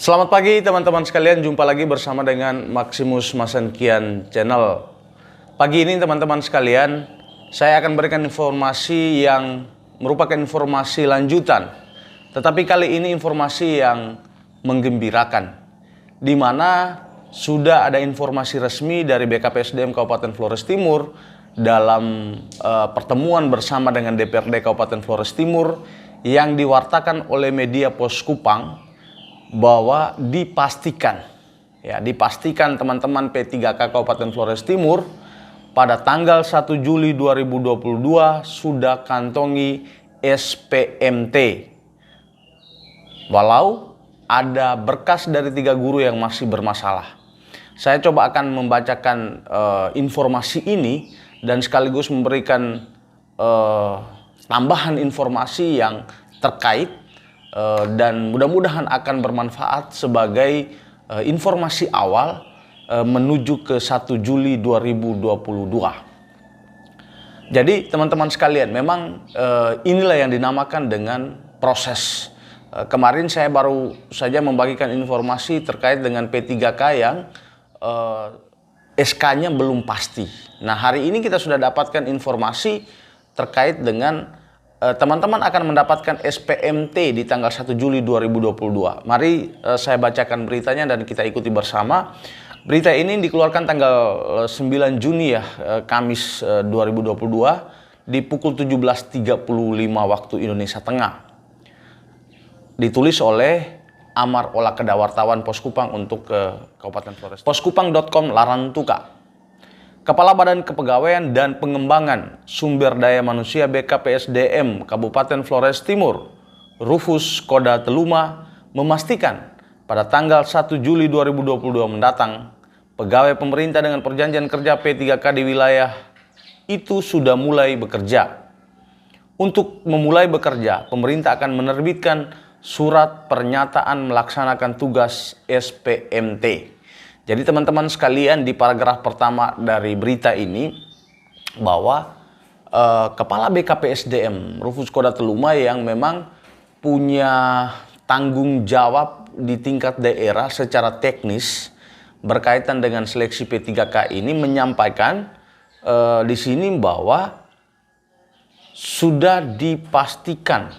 Selamat pagi teman-teman sekalian, jumpa lagi bersama dengan Maximus Masenkian Channel. Pagi ini teman-teman sekalian, saya akan berikan informasi yang merupakan informasi lanjutan. Tetapi kali ini informasi yang menggembirakan, di mana sudah ada informasi resmi dari BKPSDM Kabupaten Flores Timur dalam pertemuan bersama dengan DPRD Kabupaten Flores Timur yang diwartakan oleh media Pos Kupang, bahwa dipastikan teman-teman P3K Kabupaten Flores Timur pada tanggal 1 Juli 2022 sudah kantongi SPMT. Walau ada berkas dari 3 guru yang masih bermasalah. Saya coba akan membacakan informasi ini dan sekaligus memberikan tambahan informasi yang terkait dan mudah-mudahan akan bermanfaat sebagai informasi awal menuju ke 1 Juli 2022. Jadi teman-teman sekalian, memang inilah yang dinamakan dengan proses. Kemarin saya baru saja membagikan informasi terkait dengan P3K yang SK-nya belum pasti. Nah, hari ini kita sudah dapatkan informasi terkait dengan teman-teman akan mendapatkan SPMT di tanggal 1 Juli 2022. Mari saya bacakan beritanya dan kita ikuti bersama. Berita ini dikeluarkan tanggal 9 Juni ya, Kamis 2022 di pukul 17.35 waktu Indonesia Tengah. Ditulis oleh Amar Ola Kedawartawan Pos Kupang untuk Kabupaten Flores. Poskupang.com Larantuka. Kepala Badan Kepegawaian dan Pengembangan Sumber Daya Manusia BKPSDM Kabupaten Flores Timur, Rufus Koda Teluma, memastikan pada tanggal 1 Juli 2022 mendatang, pegawai pemerintah dengan perjanjian kerja P3K di wilayah itu sudah mulai bekerja. Untuk memulai bekerja, pemerintah akan menerbitkan surat pernyataan melaksanakan tugas SPMT. Jadi teman-teman sekalian, di paragraf pertama dari berita ini bahwa Kepala BKPSDM Rufus Koda Teluma yang memang punya tanggung jawab di tingkat daerah secara teknis berkaitan dengan seleksi P3K ini menyampaikan di sini bahwa sudah dipastikan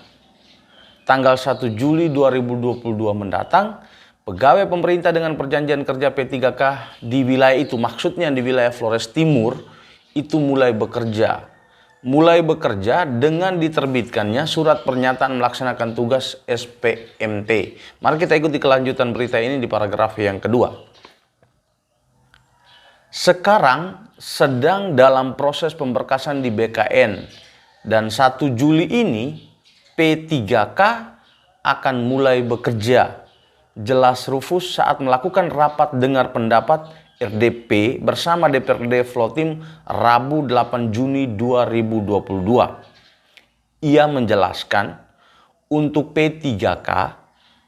tanggal 1 Juli 2022 mendatang pegawai pemerintah dengan perjanjian kerja P3K di wilayah itu, maksudnya di wilayah Flores Timur, itu mulai bekerja. Mulai bekerja dengan diterbitkannya surat pernyataan melaksanakan tugas SPMT. Mari kita ikuti kelanjutan berita ini di paragraf yang kedua. Sekarang sedang dalam proses pemberkasan di BKN dan 1 Juli ini P3K akan mulai bekerja. Jelas Rufus saat melakukan rapat dengar pendapat RDP bersama DPRD Flotim Rabu 8 Juni 2022. Ia menjelaskan untuk P3K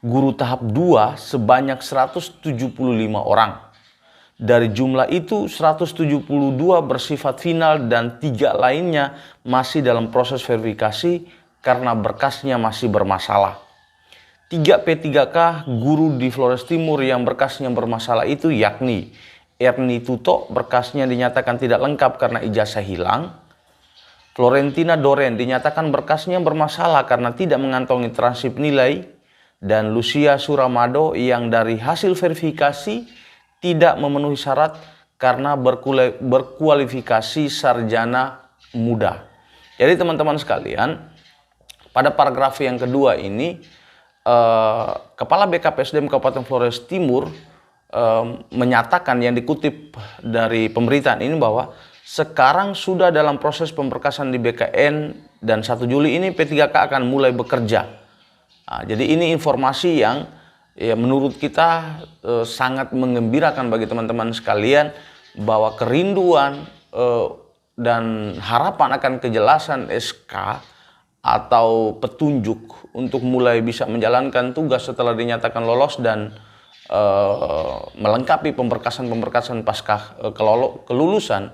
guru tahap 2 sebanyak 175 orang. Dari jumlah itu 172 bersifat final dan 3 lainnya masih dalam proses verifikasi karena berkasnya masih bermasalah. 3 P3K guru di Flores Timur yang berkasnya bermasalah itu yakni Erni Tuto, berkasnya dinyatakan tidak lengkap karena ijazah hilang. Florentina Doren dinyatakan berkasnya bermasalah karena tidak mengantongi transkrip nilai. Dan Lucia Suramado yang dari hasil verifikasi tidak memenuhi syarat karena berkualifikasi sarjana muda. Jadi teman-teman sekalian, pada paragraf yang kedua ini Kepala BKPSDM Kabupaten Flores Timur menyatakan, yang dikutip dari pemberitaan ini, bahwa sekarang sudah dalam proses pemberkasan di BKN dan 1 Juli ini P3K akan mulai bekerja. Nah, jadi ini informasi yang menurut kita sangat menggembirakan bagi teman-teman sekalian, bahwa kerinduan dan harapan akan kejelasan SK atau petunjuk untuk mulai bisa menjalankan tugas setelah dinyatakan lolos dan melengkapi pemberkasan pasca kelulusan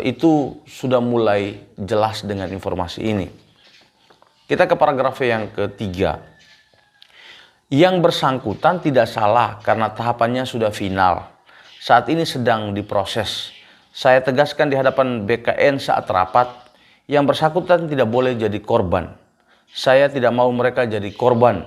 itu sudah mulai jelas dengan informasi ini. Kita ke paragraf yang ketiga. Yang bersangkutan tidak salah karena tahapannya sudah final. Saat ini sedang diproses. Saya tegaskan di hadapan BKN saat rapat, yang bersangkutan tidak boleh jadi korban. Saya tidak mau mereka jadi korban.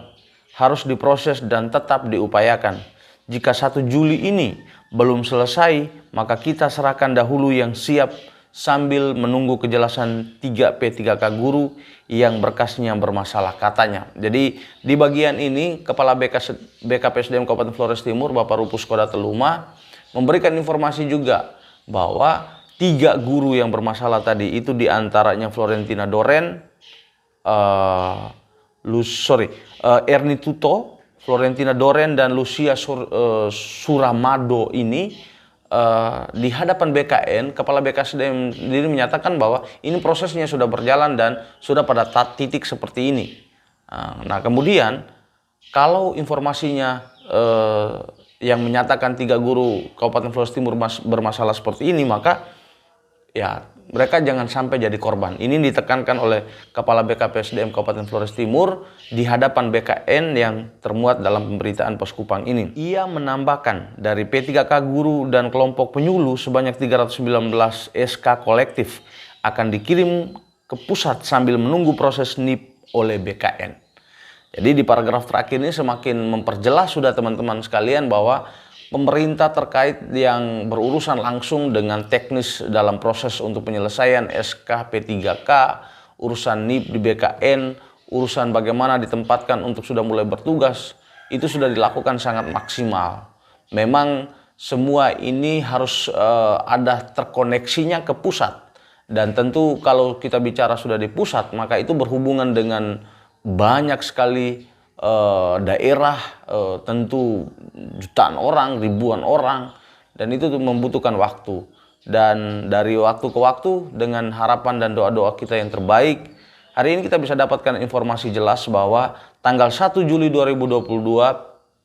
Harus diproses dan tetap diupayakan. Jika 1 Juli ini belum selesai, maka kita serahkan dahulu yang siap sambil menunggu kejelasan 3P3K guru yang berkasnya bermasalah, katanya. Jadi di bagian ini Kepala BKPSDM Kabupaten Flores Timur Bapak Rupus Koda Teluma memberikan informasi juga bahwa 3 guru yang bermasalah tadi itu diantaranya Florentina Doren, Erni Tuto, Florentina Doren dan Lucia Suramado ini di hadapan BKN, Kepala BKSDM sendiri menyatakan bahwa ini prosesnya sudah berjalan dan sudah pada titik seperti ini. Nah kemudian kalau informasinya yang menyatakan 3 guru Kabupaten Flores Timur bermasalah seperti ini, maka ya mereka jangan sampai jadi korban. Ini ditekankan oleh Kepala BKPSDM Kabupaten Flores Timur di hadapan BKN yang termuat dalam pemberitaan Pos Kupang ini. Ia menambahkan dari P3K guru dan kelompok penyuluh sebanyak 319 SK kolektif akan dikirim ke pusat sambil menunggu proses NIP oleh BKN. Jadi di paragraf terakhir ini semakin memperjelas sudah teman-teman sekalian bahwa pemerintah terkait yang berurusan langsung dengan teknis dalam proses untuk penyelesaian SK P3K, urusan NIP di BKN, urusan bagaimana ditempatkan untuk sudah mulai bertugas, itu sudah dilakukan sangat maksimal. Memang semua ini harus ada terkoneksinya ke pusat. Dan tentu kalau kita bicara sudah di pusat, maka itu berhubungan dengan banyak sekali daerah, tentu jutaan orang, ribuan orang, dan itu membutuhkan waktu. Dan dari waktu ke waktu dengan harapan dan doa-doa kita yang terbaik, hari ini kita bisa dapatkan informasi jelas bahwa tanggal 1 Juli 2022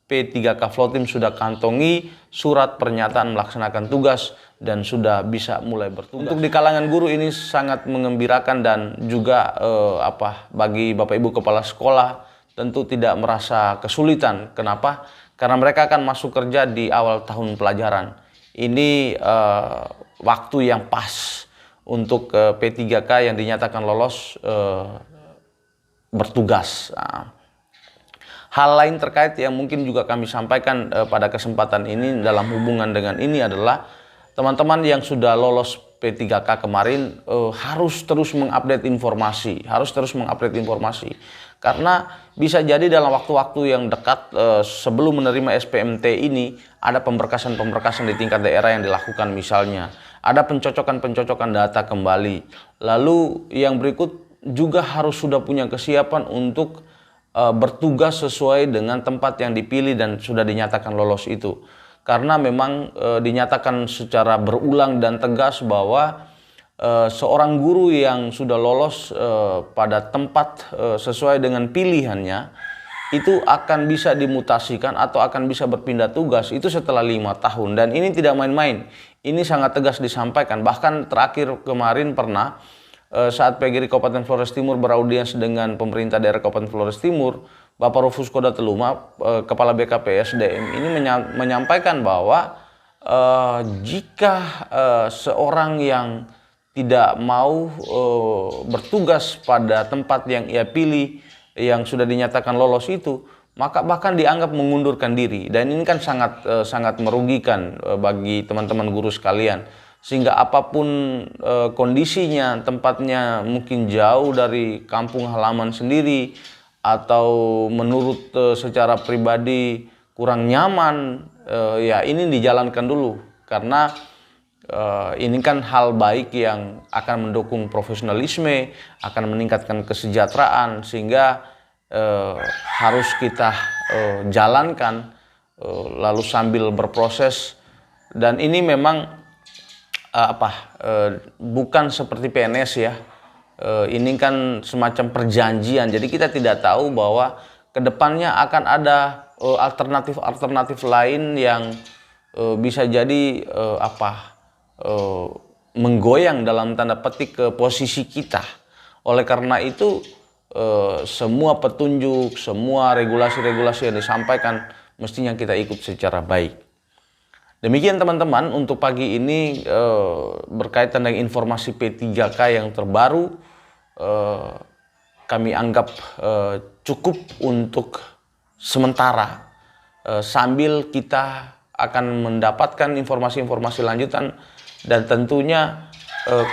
P3K Flotim sudah kantongi surat pernyataan melaksanakan tugas dan sudah bisa mulai bertugas. Untuk di kalangan guru ini sangat mengembirakan dan juga bagi Bapak Ibu Kepala Sekolah tentu tidak merasa kesulitan. Kenapa? Karena mereka akan masuk kerja di awal tahun pelajaran. Ini waktu yang pas untuk P3K yang dinyatakan lolos bertugas. Hal lain terkait yang mungkin juga kami sampaikan pada kesempatan ini dalam hubungan dengan ini adalah teman-teman yang sudah lolos P3K kemarin harus terus mengupdate informasi, karena bisa jadi dalam waktu-waktu yang dekat sebelum menerima SPMT ini ada pemberkasan-pemberkasan di tingkat daerah yang dilakukan, misalnya ada pencocokan data kembali. Lalu yang berikut juga harus sudah punya kesiapan untuk bertugas sesuai dengan tempat yang dipilih dan sudah dinyatakan lolos itu. Karena memang dinyatakan secara berulang dan tegas bahwa seorang guru yang sudah lolos pada tempat sesuai dengan pilihannya itu akan bisa dimutasikan atau akan bisa berpindah tugas itu setelah 5 tahun. Dan ini tidak main-main, ini sangat tegas disampaikan. Bahkan terakhir kemarin pernah saat PGRI Kabupaten Flores Timur beraudiens dengan pemerintah daerah Kabupaten Flores Timur, Bapak Rufus Koda Teluma, Kepala BKPSDM ini menyampaikan bahwa jika seorang yang tidak mau bertugas pada tempat yang ia pilih yang sudah dinyatakan lolos itu, maka bahkan dianggap mengundurkan diri. Dan ini kan sangat merugikan bagi teman-teman guru sekalian. Sehingga apapun kondisinya, tempatnya mungkin jauh dari kampung halaman sendiri atau menurut secara pribadi kurang nyaman, ya ini dijalankan dulu, karena ini kan hal baik yang akan mendukung profesionalisme, akan meningkatkan kesejahteraan, sehingga harus kita jalankan lalu sambil berproses. Dan ini memang bukan seperti PNS ya, ini kan semacam perjanjian. Jadi kita tidak tahu bahwa kedepannya akan ada alternatif lain yang bisa jadi menggoyang dalam tanda petik ke posisi kita. Oleh karena itu semua petunjuk, semua regulasi-regulasi yang disampaikan mestinya kita ikut secara baik. Demikian teman-teman untuk pagi ini berkaitan dengan informasi P3K yang terbaru, kami anggap cukup untuk sementara, sambil kita akan mendapatkan informasi-informasi lanjutan, dan tentunya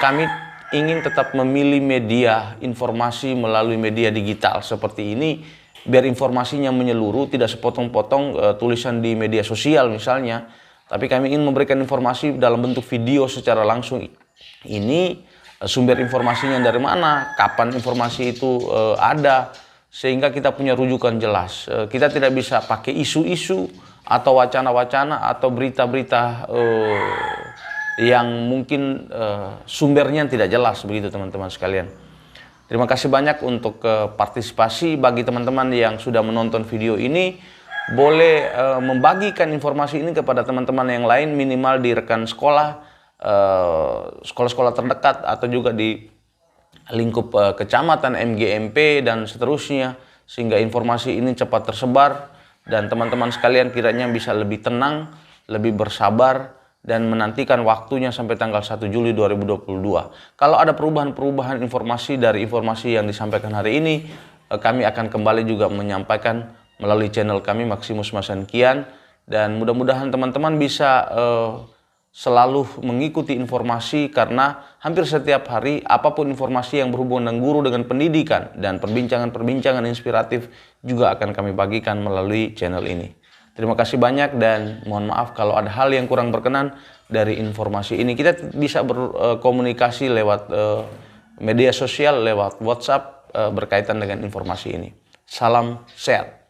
kami ingin tetap memilih media informasi melalui media digital seperti ini, biar informasinya menyeluruh, tidak sepotong-potong tulisan di media sosial misalnya, tapi kami ingin memberikan informasi dalam bentuk video secara langsung. Ini sumber informasinya dari mana, kapan informasi itu ada, sehingga kita punya rujukan jelas. Kita tidak bisa pakai isu-isu atau wacana-wacana atau berita-berita yang mungkin sumbernya tidak jelas, begitu teman-teman sekalian. Terima kasih banyak untuk partisipasi. Bagi teman-teman yang sudah menonton video ini, boleh membagikan informasi ini kepada teman-teman yang lain, minimal di rekan sekolah, sekolah-sekolah terdekat, atau juga di lingkup kecamatan, MGMP, dan seterusnya, sehingga informasi ini cepat tersebar dan teman-teman sekalian kiranya bisa lebih tenang, lebih bersabar, dan menantikan waktunya sampai tanggal 1 Juli 2022. Kalau ada perubahan-perubahan informasi dari informasi yang disampaikan hari ini, kami akan kembali juga menyampaikan melalui channel kami Maximus Masankian, dan mudah-mudahan teman-teman bisa selalu mengikuti informasi, karena hampir setiap hari apapun informasi yang berhubungan dengan guru, dengan pendidikan, dan perbincangan-perbincangan inspiratif juga akan kami bagikan melalui channel ini. Terima kasih banyak, dan mohon maaf kalau ada hal yang kurang berkenan dari informasi ini. Kita bisa berkomunikasi lewat media sosial, lewat WhatsApp berkaitan dengan informasi ini. Salam sehat.